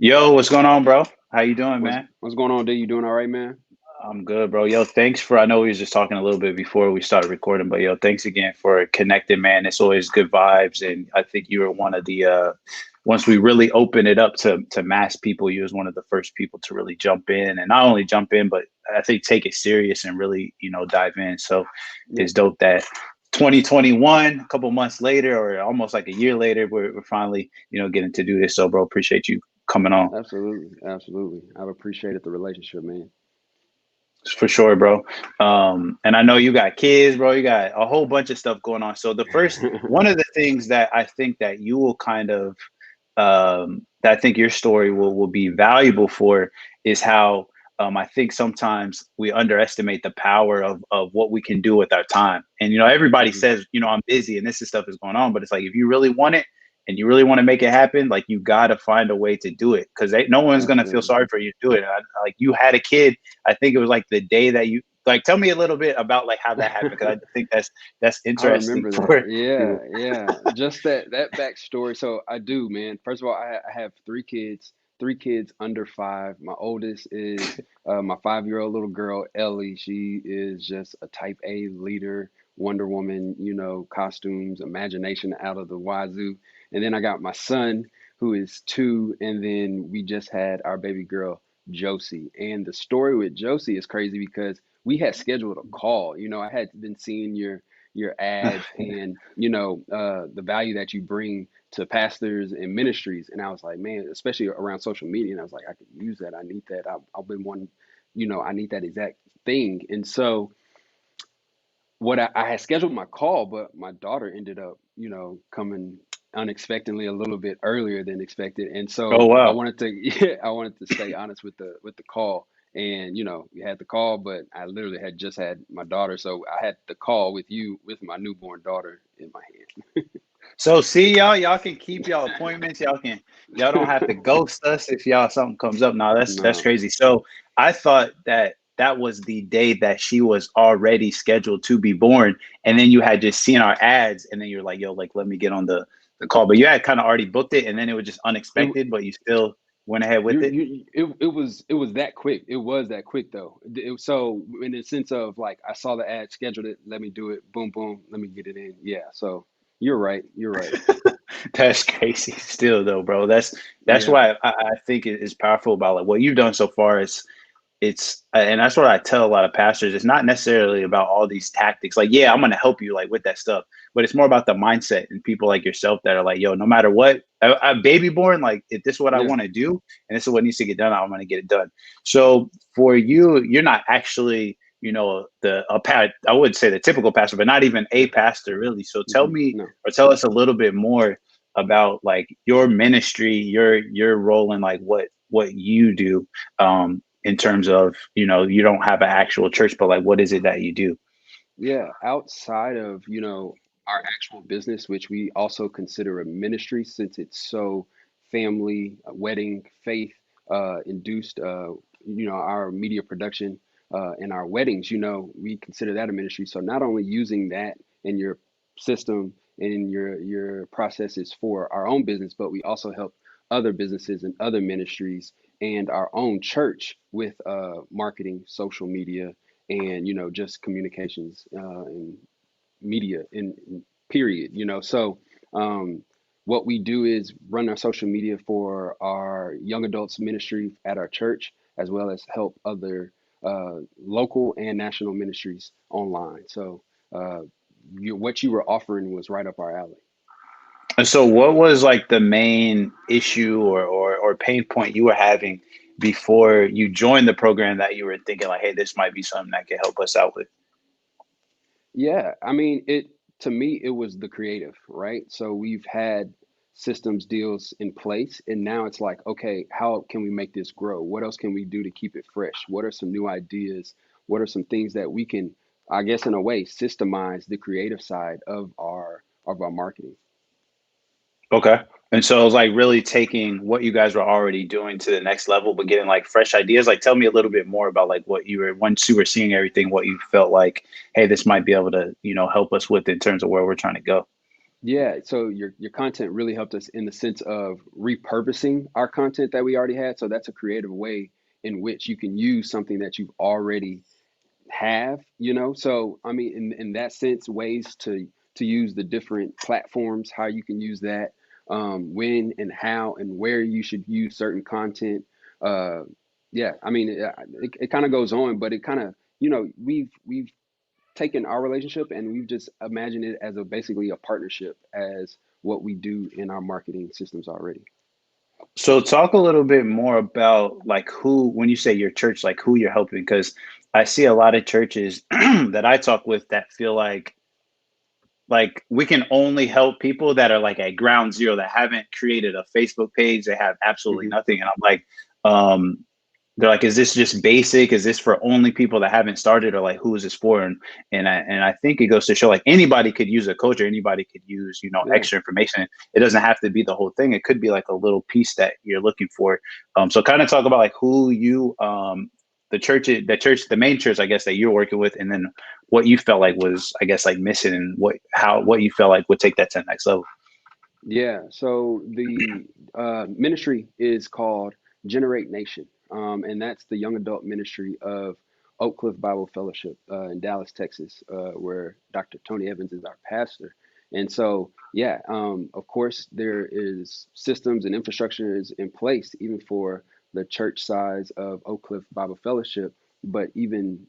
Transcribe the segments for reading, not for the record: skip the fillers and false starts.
Yo, what's going on, bro? How you doing, What's man? what's going on, D? You doing all right, man? I'm good, bro. Yo, thanks for. I know we was just talking a little bit before we started recording, but yo, thanks again for connecting, man. It's always good vibes, and I think you were one of the. Once we really opened it up to mass people, you was one of the first people to really jump in, and not only jump in, but I think take it serious and really, dive in. So Yeah, it's dope that 2021, a couple months later, or almost like a year later, we're finally, getting to do this. So, bro, appreciate you coming on. absolutely, absolutely. I've appreciated the relationship, man. For sure, bro. And I know you got kids, bro. You got a whole bunch of stuff going on. So the first one of the things that I think that you will kind of that I think your story will be valuable for is how I think sometimes we underestimate the power of what we can do with our time. And everybody Mhm. says, I'm busy and this is stuff is going on, but it's like if you really want it and you really want to make it happen, like you got to find a way to do it because no one's gonna feel Absolutely. sorry for you to do it. Like you had a kid, I think it was like the day that you like. Tell me a little bit about like how that happened because I think that's I interesting remember that. for Yeah, people. yeah. Just that backstory. So I do, man. First of all, I have three kids under five. My oldest is my 5-year-old little girl, Ellie. She is just a type A leader, Wonder Woman, costumes, imagination out of the wazoo. And then I got my son, who is 2, and then we just had our baby girl, Josie. And the story with Josie is crazy because we had scheduled a call. I had been seeing your ads and the value that you bring to pastors and ministries, and I was like, man, especially around social media, and I was like, I could use that. I need that. I've been one, I need that exact thing. And so what I had scheduled my call, but my daughter ended up, coming unexpectedly a little bit earlier than expected. And Oh so I wow. wanted to, yeah, I wanted to stay honest with the call. And we had the call, but I literally had just had my daughter, so I had the call with you with my newborn daughter in my So see y'all can keep y'all appointments. Y'all don't have to hand. ghost us if y'all something comes up. No, that's No. crazy. So I thought that that was the day that she was already scheduled to be born, and then you had just seen our ads, and then you're like, yo, like let me get on the call. But you had kind of already booked it, and then it was just It unexpected, but you still went ahead with it. it was that quick. It was that quick though. So in the sense of like I saw the ad, scheduled it, let me do it, boom, boom, let me get it in. Yeah. So you're right. You're right. That's crazy still though, bro. That's Yeah. why I think it is powerful about like what you've done so far. It's and that's what I tell a lot of pastors. It's not necessarily about all these tactics. Like, yeah, I'm gonna help you like with that stuff, but it's more about the mindset and people like yourself that are like, yo, no matter what, a baby born, like if this is what I Yeah. want to do and this is what needs to get done, I'm gonna get it done. So for you, you're not actually, I would say the typical pastor, but not even a Yeah. pastor really. So tell me No. or tell us a little bit more about like your ministry, your role in like what you do. In terms of you don't have an actual church, but like what is it that you do? Yeah, outside of, our actual business, which we also consider a ministry since it's so family, wedding, faith induced, our media production and our weddings, we consider that a ministry. So not only using that in your system and in your processes for our own business, but we also help other businesses and other ministries and our own church with marketing, social media, and just communications and media in period. So um, what we do is run our social media for our young adults ministry at our church, as well as help other local and national ministries online. So uh, what you were offering was right up our alley. And so what was like the main issue or pain point you were having before you joined the program that you were thinking like, hey, this might be something that could help us out with? Yeah, I mean, it to me it was the creative, right? So we've had systems deals in place, and now it's like, okay, how can we make this grow? What else can we do to keep it fresh? What are some new ideas? What are some things that we can, I guess, in a way, systemize the creative side of our marketing? Okay. And so it was like really taking what you guys were already doing to the next level, but getting like fresh ideas. Like tell me a little bit more about like what you were once you were seeing everything, what you felt like, hey, this might be able to, help us with in terms of where we're trying to go. Yeah, so your content really helped us in the sense of repurposing our content that we already had. So that's a creative way in which you can use something that you've already have, you know. So I mean, in that sense, ways to use the different platforms, how you can use that, when and how and where you should use certain content. Uh, yeah, I mean, it kind of goes on, but it kind of, we've taken our relationship and we've just imagined it as a basically a partnership as what we do in our marketing systems already. So talk a little bit more about like who, when you say your church, like who you're helping, because I see a lot of churches that I talk with that feel like we can only help people that are like at ground zero that haven't created a Facebook page, they have absolutely Hmm. nothing. And I'm like, um, they're like, is this just basic? Is this for only people that haven't started, or like who is this for? And I think it goes to show like anybody could use a coach, or anybody could use Yeah. extra information. It doesn't have to be the whole thing. It could be like a little piece that you're looking for. So kind of talk about like who you the main church I guess that you're working with, and then what you felt like was I guess like missing, and what you felt like would take that to the next level. Yeah, so the ministry is called Generate Nation, and that's the young adult ministry of Oak Cliff Bible Fellowship in Dallas, Texas, where Dr. Tony Evans is our pastor. And so, yeah, of course, there is systems and infrastructure is in place even for the church size of Oak Cliff Bible Fellowship. But even,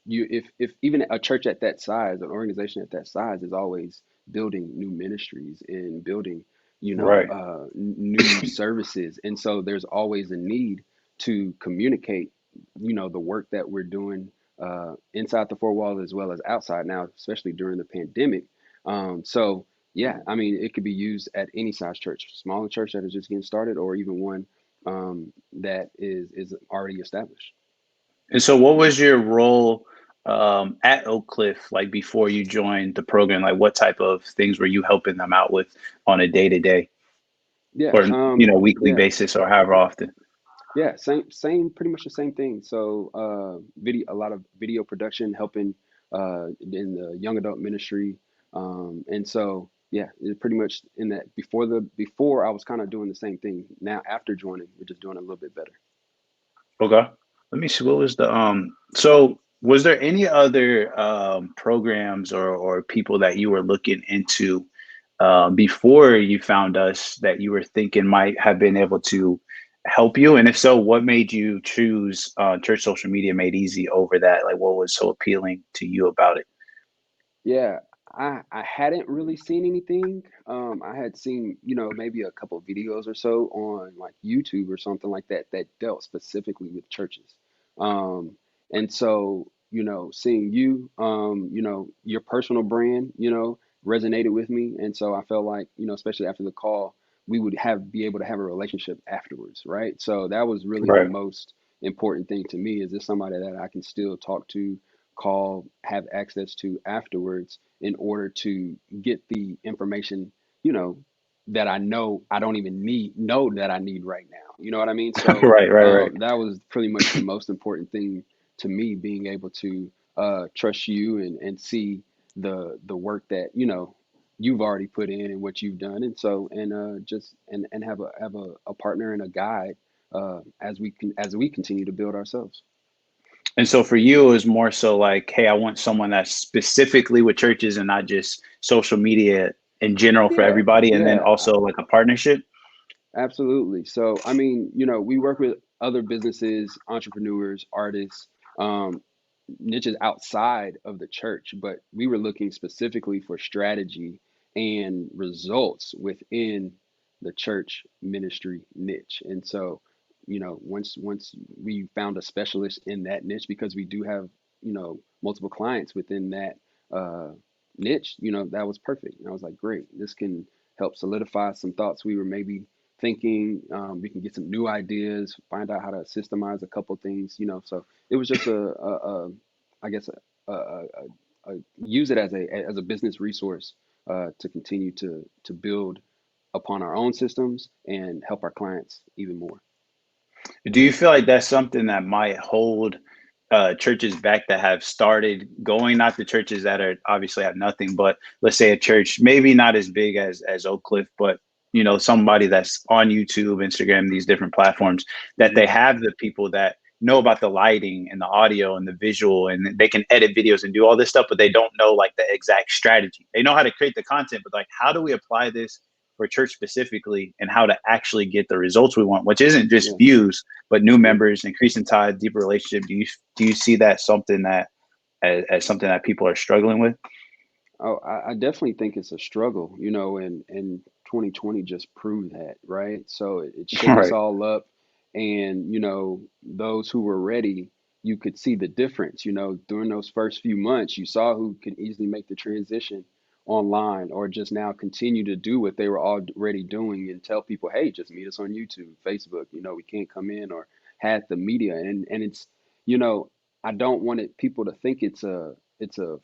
if even a church at that size, an organization at that size is always building new ministries and building, Right. new services. And so there's always a need to communicate, the work that we're doing inside the four walls as well as outside now, especially during the pandemic. So yeah, I mean, it could be used at any size church, smaller church that is just getting started, or even one that is already established. And so, what was your role at Oak Cliff, like before you joined the program? Like, what type of things were you helping them out with on a day to day, Yeah, or weekly yeah. basis, or however often? Yeah, same, pretty much the same thing. So, a lot of video production, helping in the young adult ministry, and so yeah, it pretty much in that before I was kind of doing the same thing. Now after joining, we're just doing it a little bit better. Okay. Let me see. What was the So, was there any other programs or people that you were looking into before you found us that you were thinking might have been able to help you? And if so, what made you choose Church Social Media Made Easy over that? Like, what was so appealing to you about it? Yeah, I hadn't really seen anything. I had seen, maybe a couple of videos or so on like YouTube or something like that that dealt specifically with churches. Um, and so, seeing you, your personal brand, resonated with me. And so I felt like, especially after the call, we would be able to have a relationship afterwards, right? So that was really the Right. most important thing to me. Is this somebody that I can still talk to, call, have access to afterwards in order to get the information, you know, that I know I don't even know that I need right now. You know what I mean? So Right, right, right. that was pretty much the most important thing to me, being able to trust you and see the work that you've already put in and what you've done, and so and just and have a partner and a guide as we continue to build ourselves. And so for you, it was more so like, hey, I want someone that's specifically with churches and not just social media in general for Yeah, everybody, and then yeah, also like a partnership. absolutely. So, I mean, we work with other businesses, entrepreneurs, artists, um, niches outside of the church, but we were looking specifically for strategy and results within the church ministry niche. And so, once we found a specialist in that niche, because we do have, multiple clients within that uh, niche, that was perfect. And I was like, great, this can help solidify some thoughts we were maybe thinking. We can get some new ideas, find out how to systemize a couple things, So it was just I guess use it as a business resource to continue to build upon our own systems and help our clients even more. Do you feel like that's something that might hold? churches back that have started going, not the churches that are obviously have nothing, but let's say a church maybe not as big as Oak Cliff, but somebody that's on YouTube, Instagram, these different platforms, that they Hmm. have the people that know about the lighting and the audio and the visual, and they can edit videos and do all this stuff, but they don't know like the exact strategy. They know how to create the content, but like, how do we apply this for church specifically, and how to actually get the results we want, which isn't just Yeah. views, but new Yeah. members, increasing tide, deeper relationship. Do you see that something that as something that people are struggling with? Oh, I definitely think it's a struggle, and 2020 just proved that, right? So it shook us Right. all up, and those who were ready, you could see the difference. During those first few months, you saw who could easily make the transition online, or just now continue to do what they were already doing and tell people, hey, just meet us on YouTube, Facebook. We can't come in, or had the media, and it's, you know, I don't want people to think it's a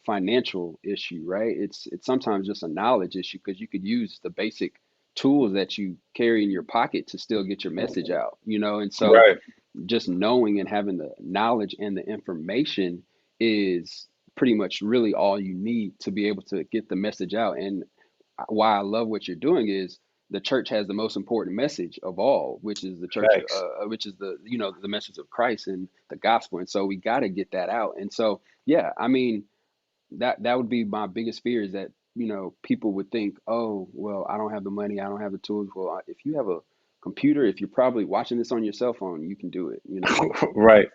financial issue, right? It's sometimes just a knowledge issue, because you could use the basic tools that you carry in your pocket to still get your message out. And so Right. just knowing and having the knowledge and the information is pretty much really all you need to be able to get the message out. And why I love what you're doing is the church has the most important message of all, which is the church, Facts. which is the message of Christ and the gospel. And so we got to get that out. And so, yeah, I mean, that would be my biggest fear, is that people would think, oh, well, I don't have the money, I don't have the tools. Well, if you have a computer, if you're probably watching this on your cell phone, you can do it. Right.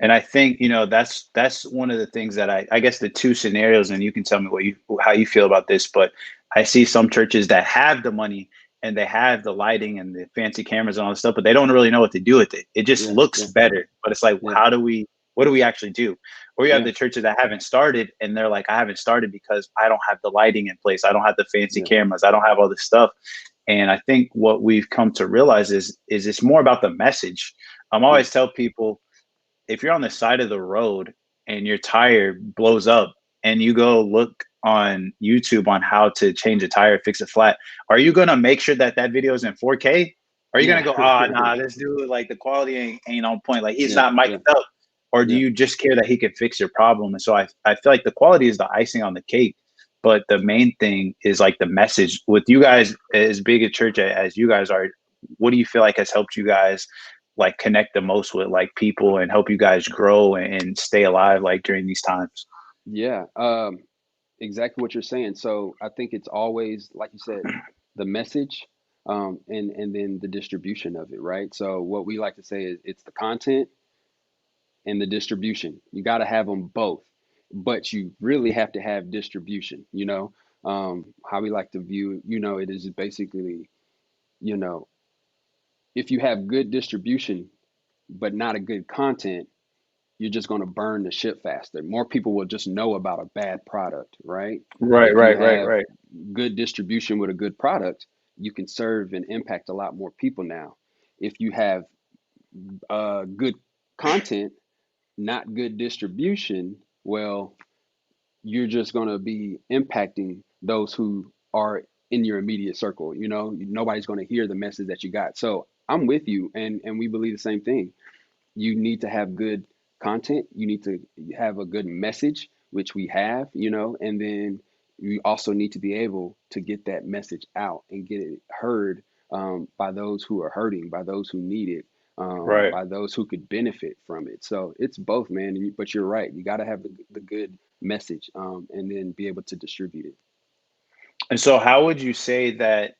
And I think, that's one of the things that I guess the two scenarios, and you can tell me how you feel about this, but I see some churches that have the money and they have the lighting and the fancy cameras and all this stuff, but they don't really know what to do with it. It just Yeah, looks yeah, better, but it's like, yeah, what do we actually do? Or you have yeah, the churches that haven't started and they're like, I haven't started because I don't have the lighting in place. I don't have the fancy yeah, cameras. I don't have all this stuff. And I think what we've come to realize is it's more about the message. I yeah, always tell people, if you're on the side of the road and your tire blows up and you go look on YouTube on how to change a tire, fix a flat, are you going to make sure that that video is in 4K? Are you going yeah, to go, oh, nah, this dude, like the quality ain't on point. Like he's yeah, not mic'd yeah, up. Or do yeah, you just care that he can fix your problem? And so I feel like the quality is the icing on the cake. But the main thing is like the message. With you guys, as big a church as you guys are, what do you feel like has helped you guys like connect the most with like people and help you guys grow and stay alive like during these times? yeah. Exactly what you're saying. So I think it's always, like you said, the message, and then the distribution of it, right? So what we like to say is it's the content and the distribution. You got to have them both, but you really have to have distribution. How we like to view, it is basically, you know, if you have good distribution but not a good content, you're just going to burn the ship faster. More people will just know about a bad product, right? But Right, if you right, right, have right. good distribution with a good product, you can serve and impact a lot more people now. If you have good content, not good distribution, well, you're just going to be impacting those who are in your immediate circle. Nobody's going to hear the message that you got. So I'm with you, and we believe the same thing. You need to have good content. You need to have a good message, which we have, and then you also need to be able to get that message out and get it heard, by those who are hurting, by those who need it, Right. by those who could benefit from it. So it's both, man. But you're right. You got to have the good message, and then be able to distribute it. And so how would you say that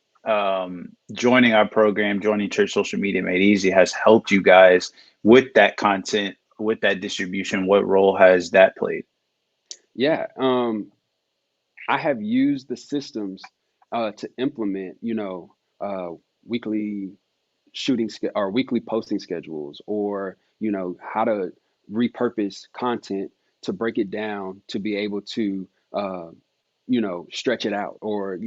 joining our program, joining Church Social Media Made Easy has helped you guys with that content, with that distribution? What role has that played? Yeah. I have used the systems to implement, weekly or weekly posting schedules, or how to repurpose content to break it down to be able to stretch it out, or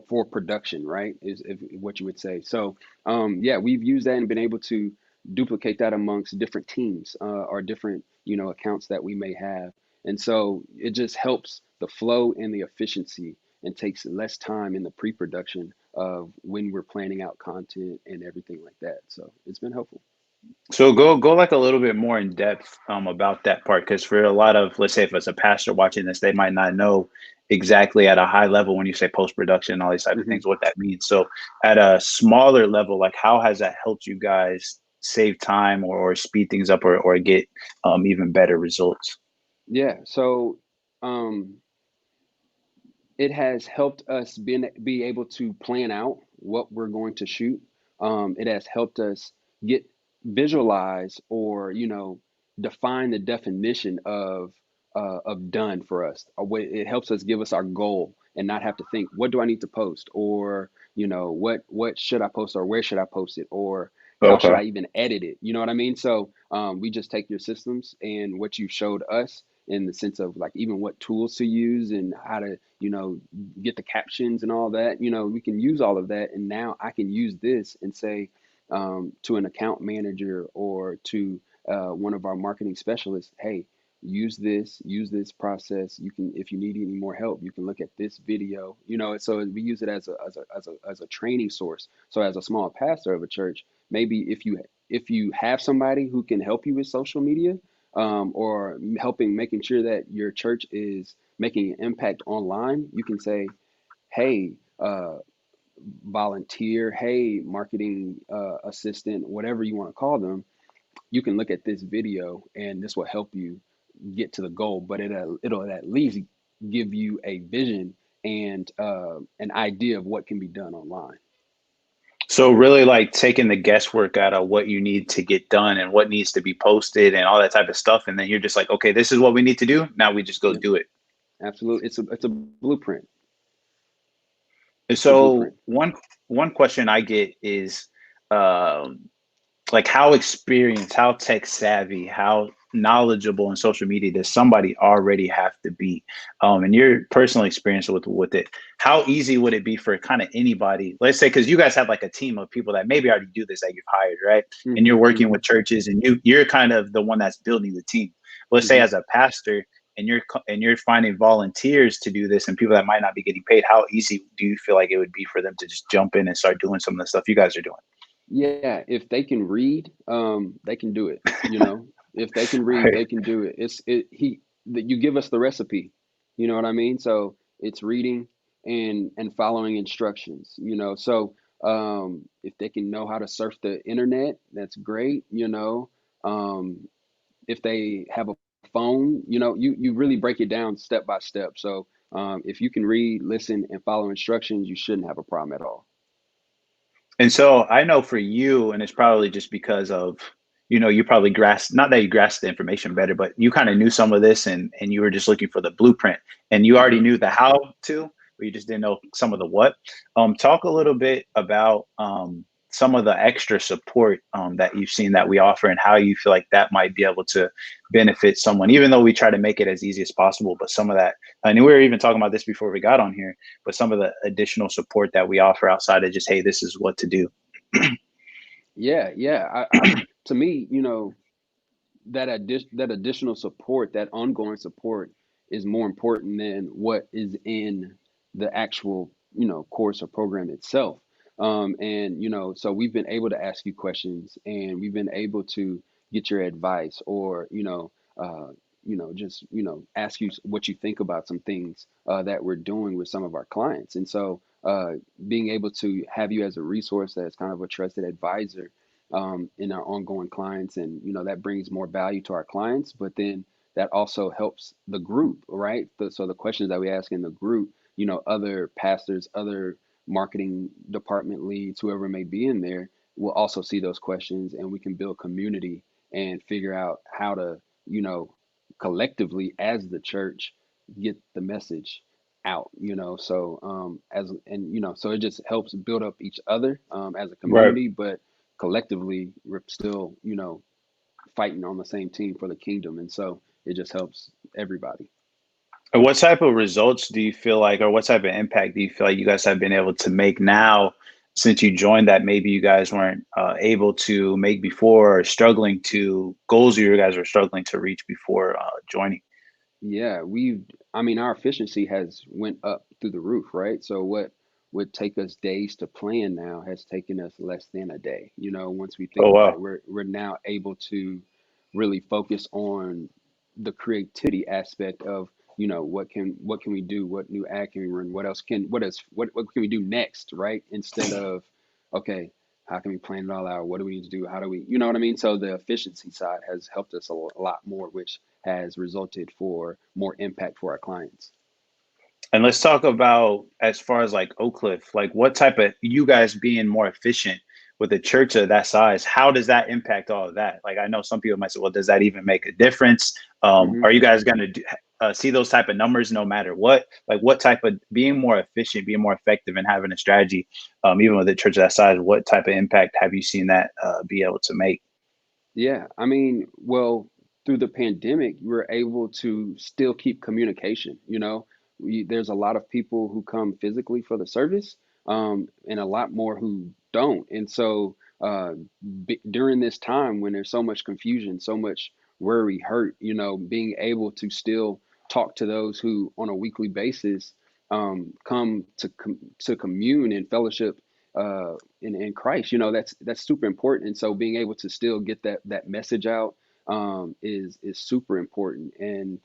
for production, right, is what you would say. So yeah, we've used that and been able to duplicate that amongst different teams, or different accounts that we may have. And so it just helps the flow and the efficiency, and takes less time in the pre-production of when we're planning out content and everything like that. So it's been helpful. So go like a little bit more in depth about that part, because for a lot of, let's say if it's a pastor watching this, they might not know exactly at a high level when you say post production and all these type of Hmm. things what that means. So at a smaller level, like how has that helped you guys save time or speed things up or get even better results? Yeah. So um, it has helped us be able to plan out what we're going to shoot. It has helped us get visualize or define the definition of done for us. It helps us give us our goal and not have to think, what do I need to post, or what should I post, or where should I post it, or how should Okay. I even edit it? You know what I mean? So we just take your systems and what you showed us in the sense of like even what tools to use and how to get the captions and all that. We can use all of that, and now I can use this and say to an account manager or to one of our marketing specialists, hey, use this process. You can, if you need any more help, you can look at this video. So we use it as a training source. So as a small pastor of a church, maybe if you have somebody who can help you with social media, or helping making sure that your church is making an impact online, you can say, hey, volunteer, hey, marketing assistant, whatever you want to call them, you can look at this video and this will help you get to the goal. But it'll at least give you a vision and an idea of what can be done online. So really like taking the guesswork out of what you need to get done and what needs to be posted and all that type of stuff. And then you're just like, okay, this is what we need to do. Now we just go Yep, do it. absolutely. It's a blueprint. It's a So blueprint. one question I get is um, like how experienced, how tech savvy, how knowledgeable in social media does somebody already have to be? And your personal experience with it, how easy would it be for kind of anybody? Let's say because you guys have like a team of people that maybe already do this that you've hired, right? And you're Hmm. working Hmm. with churches, and you're kind of the one that's building the team. Let's say Hmm. as a pastor, and you're finding volunteers to do this and people that might not be getting paid, how easy do you feel like it would be for them to just jump in and start doing some of the stuff you guys are doing? Yeah, if they can read, they can do it. If they can read, Right. they can do it. That you give us the recipe. You know what I mean? So it's reading and following instructions. If they can know how to surf the internet, that's great. Um, if they have a phone, you really break it down step by step. So if you can read, listen, and follow instructions, you shouldn't have a problem at all. And so I know for you, and it's probably just because of, you probably grasped, not that you grasped the information better, but you kind of knew some of this and you were just looking for the blueprint and you already Hmm. knew the how to, but you just didn't know some of the what. Talk a little bit about some of the extra support that you've seen that we offer and how you feel like that might be able to benefit someone, even though we try to make it as easy as possible. But some of that, and we were even talking about this before we got on here, but some of the additional support that we offer outside of just, hey, this is what to do. Yeah, yeah. To me, that additional support, that ongoing support, is more important than what is in the actual course or program itself. And so we've been able to ask you questions, and we've been able to get your advice, or just ask you what you think about some things that we're doing with some of our clients. And so being able to have you as a resource that's kind of a trusted advisor in our ongoing clients, and that brings more value to our clients, but then that also helps the group, right? So the questions that we ask in the group, other pastors, other marketing department leads, whoever may be in there, will also see those questions, and we can build community and figure out how to you know collectively as the church get the message out. So it just helps build up each other as a Right. community, but collectively we're still fighting on the same team for the kingdom, and so it just helps everybody. And what type of results do you feel like, or what type of impact do you feel like you guys have been able to make now since you joined that maybe you guys weren't able to make before, or struggling to goals you guys were struggling to reach before joining? Yeah, I mean, our efficiency has went up through the roof, right? So would take us days to plan now has taken us less than a day. You know, once we think Oh about it, wow. we're now able to really focus on the creativity aspect of, you know, what can we do, what new ad can we run, what can we do next, right? Instead of, okay, how can we plan it all out? What do we need to do? How do we, you know what I mean? So the efficiency side has helped us a lot more, which has resulted for more impact for our clients. And let's talk about as far as like Oak Cliff, like what type of you guys being more efficient with a church of that size, how does that impact all of that? Like I know some people might say, well, does that even make a difference? Hmm. Are you guys going to see those type of numbers no matter what? Like what type of being more efficient, being more effective, and having a strategy, even with a church of that size, what type of impact have you seen that be able to make? Yeah, I mean, well, through the pandemic, we were able to still keep communication. You know, there's a lot of people who come physically for the service, and a lot more who don't. And so, during this time when there's so much confusion, so much worry, hurt, you know, being able to still talk to those who, on a weekly basis, come to commune and fellowship in Christ, you know, that's super important. And so being able to still get that message out is super important. And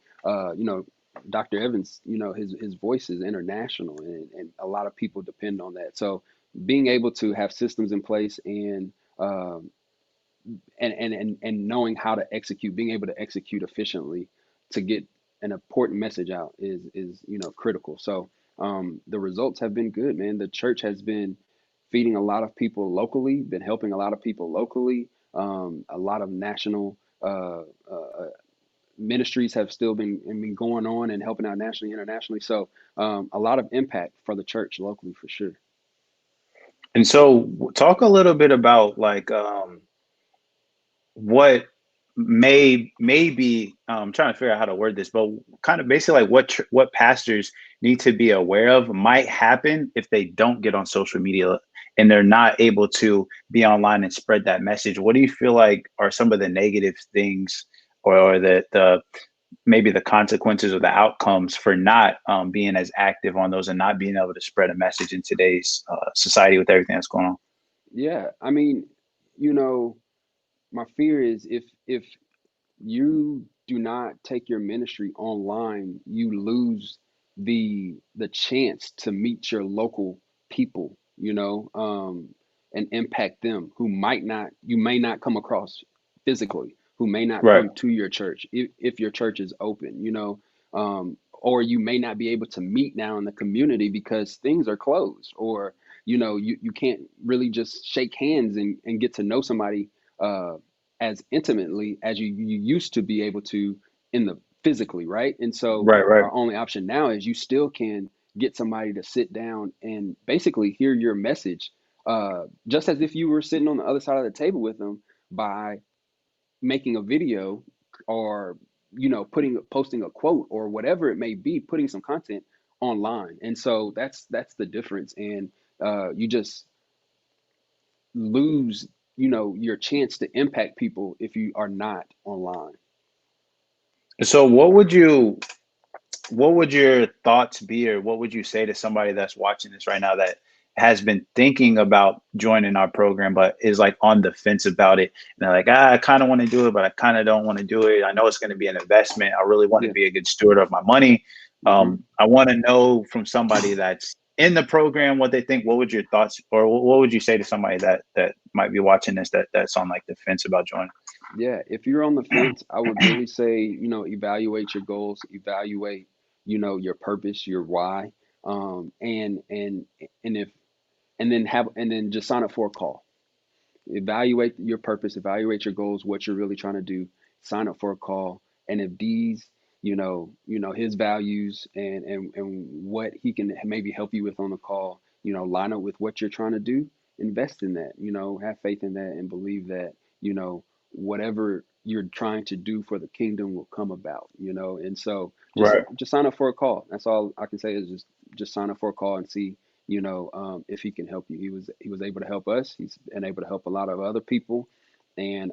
you know, Dr. Evans, you know, his voice is international, and a lot of people depend on that. So being able to have systems in place um, and knowing how to execute, being able to execute efficiently to get an important message out is you know critical. So the results have been good, man. The church has been feeding a lot of people locally, been helping a lot of people locally. A lot of national ministries have still been going on and helping out nationally, internationally. So a lot of impact for the church locally for sure. And so, talk a little bit about like what may be trying to figure out how to word this, but kind of basically like what pastors need to be aware of might happen if they don't get on social media and they're not able to be online and spread that message. What do you feel like are some of the negative things, or the maybe the consequences or the outcomes for not being as active on those and not being able to spread a message in today's society with everything that's going on? Yeah, I mean, you know, my fear is if you do not take your ministry online, you lose the chance to meet your local people, you know, and impact them who might not you may not come across physically, who may not Right. come to your church if your church is open, you know, or you may not be able to meet now in the community because things are closed, or you know, you can't really just shake hands and get to know somebody as intimately as you used to be able to in the physically, right? And so Right. Right. our only option now is you still can get somebody to sit down and basically hear your message, just as if you were sitting on the other side of the table with them by making a video or you know posting a quote or whatever it may be, putting some content online. And so that's the difference. And you just lose, you know, your chance to impact people if you are not online. So what would your thoughts be, or what would you say to somebody that's watching this right now that has been thinking about joining our program but is like on the fence about it, and they're like, I kind of want to do it but I kind of don't want to do it. I know it's going to be an investment. I really want to Yeah. be a good steward of my money. Hmm. I want to know from somebody that's in the program what they think. What would your thoughts, or what would you say to somebody that might be watching this that's on like the fence about joining? Yeah, if you're on the fence, I would really say, you know, evaluate your goals, evaluate, you know, your purpose, your why, and if and then just sign up for a call. Evaluate your purpose, evaluate your goals, what you're really trying to do, sign up for a call. And if these, his values and what he can maybe help you with on the call, you know, line up with what you're trying to do, invest in that, you know, have faith in that and believe that, you know, whatever you're trying to do for the kingdom will come about, you know. And so Right. just sign up for a call. That's all I can say is just sign up for a call and see, you know, if he can help you. He was able to help us. He's been able to help a lot of other people. And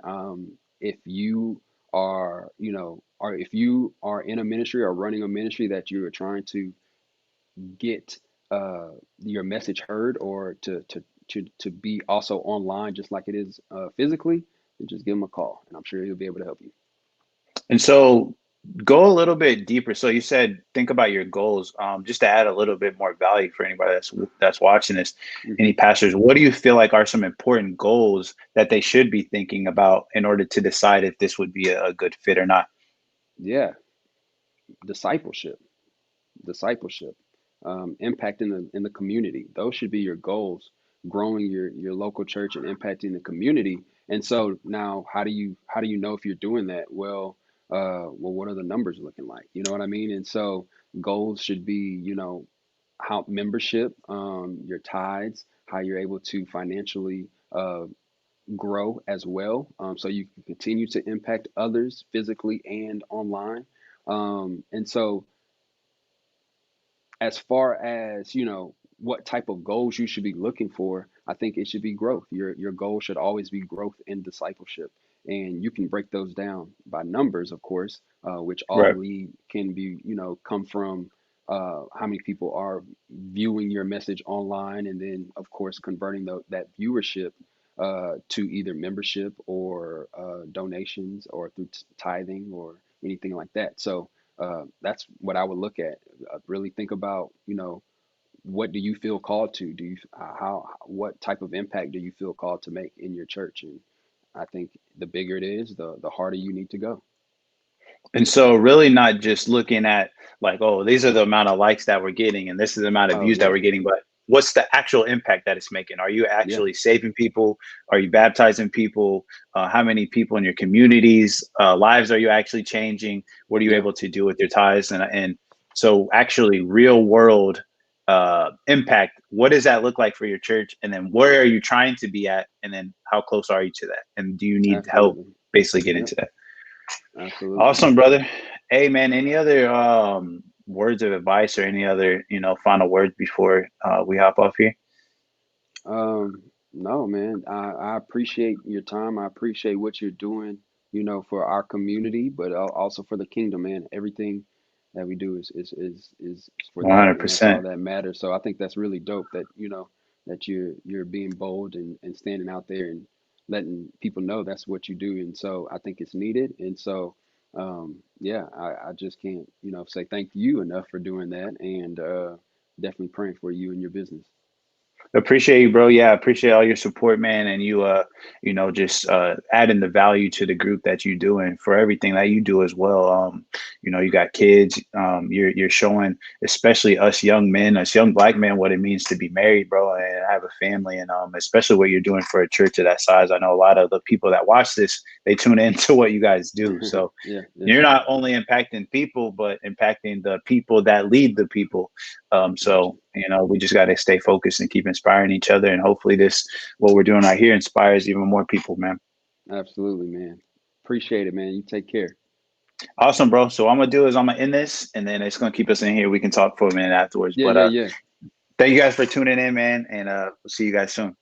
if you are, you know, or if you are in a ministry or running a ministry that you are trying to get your message heard, or to be also online just like it is physically, then just give him a call, and I'm sure he'll be able to help you. And so go a little bit deeper. So you said think about your goals. Just to add a little bit more value for anybody that's watching this, Hmm. any pastors, what do you feel like are some important goals that they should be thinking about in order to decide if this would be a good fit or not? Yeah, discipleship, discipleship, impact in the community. Those should be your goals. Growing your local church and impacting the community. And so now, how do you know if you're doing that? Well, what are the numbers looking like? You know what I mean? And so goals should be, how membership, your tithes, how you're able to financially grow as well, so you can continue to impact others physically and online. And so as far as what type of goals you should be looking for, I think it should be growth. Your goal should always be growth and discipleship, and you can break those down by numbers, of course, which all Right. lead can be come from how many people are viewing your message online, and then of course converting that viewership to either membership or donations or through tithing or anything like that. So that's what I would look at. Really think about, what do you feel called to? Do you what type of impact do you feel called to make in your church? And I think the bigger it is, the harder you need to go. And so really not just looking at like, oh, these are the amount of likes that we're getting and this is the amount of Oh views that yeah, we're getting, but what's the actual impact that it's making? Are you yeah, actually saving people? Are you baptizing people? How many people in your communities lives are you actually changing? What are you yeah, able to do with your tithes? And so actually real world impact, what does that look like for your church? And then where are you trying to be at? And then how close are you to that? And do you need help absolutely. basically get Yep, into that? absolutely. Awesome, brother. Hey, man, any other words of advice or any other, final words before we hop off here? No, man, I appreciate your time. I appreciate what you're doing, for our community, but also for the kingdom, man. Everything that we do is for that, and that's all 100%. that matters. So I think that's really dope that, that you're being bold and standing out there and letting people know that's what you do. And so I think it's needed. And so yeah, I just can't, say thank you enough for doing that, and definitely praying for you and your business. Appreciate you, bro. Yeah, appreciate all your support, man, and you just adding the value to the group that you do and for everything that you do as well. You got kids. You're showing, especially us young men, us young black men, what it means to be married, bro, and have a family, and especially what you're doing for a church of that size. I know a lot of the people that watch this, they tune into what you guys do. So Yeah, yeah, you're not only impacting people, but impacting the people that lead the people. gotcha. So we just got to stay focused and keep inspiring each other, and hopefully what we're doing right here inspires even more people, man. Absolutely, man. Appreciate it, man. You take care. Awesome, bro. So what I'm gonna do is I'm gonna end this, and then it's gonna keep us in here. We can talk for a minute afterwards. Yeah, But yeah, yeah. thank you guys for tuning in, man, and we'll see you guys soon.